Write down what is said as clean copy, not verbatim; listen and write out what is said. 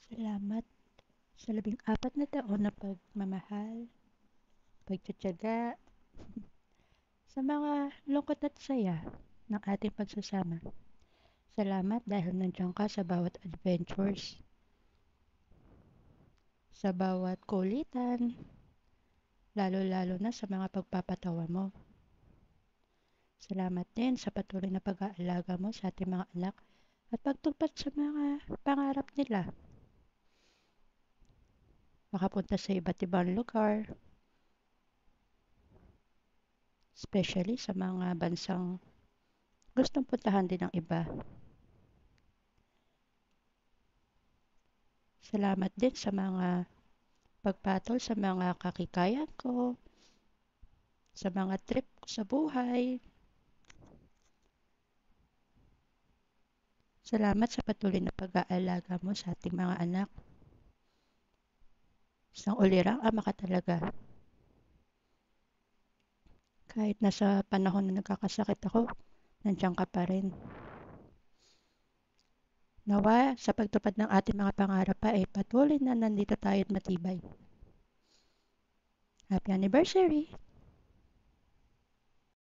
Salamat sa 14 na taon na pagmamahal, pagtitiyaga, sa mga lungkot at saya ng ating pagsasama. Salamat dahil nandiyan ka sa bawat adventures, sa bawat kulitan, lalo-lalo na sa mga pagpapatawa mo. Salamat din sa patuloy na pag-aalaga mo sa ating mga anak at pagtupad sa mga pangarap nila. Makapunta sa iba't ibang lugar, especially sa mga bansang gustong puntahan din ng iba. Salamat din sa mga pagpatol sa mga kakikayan ko, sa mga trip ko sa buhay. Salamat sa patuloy na pag-aalaga mo sa ating mga anak. Isang ulirang ama ka talaga. Kahit nasa panahon na nagkakasakit ako, nandiyan ka pa rin. Nawa, sa pagtupad ng ating mga pangarap pa ay patuloy na nandito tayo at matibay. Happy anniversary!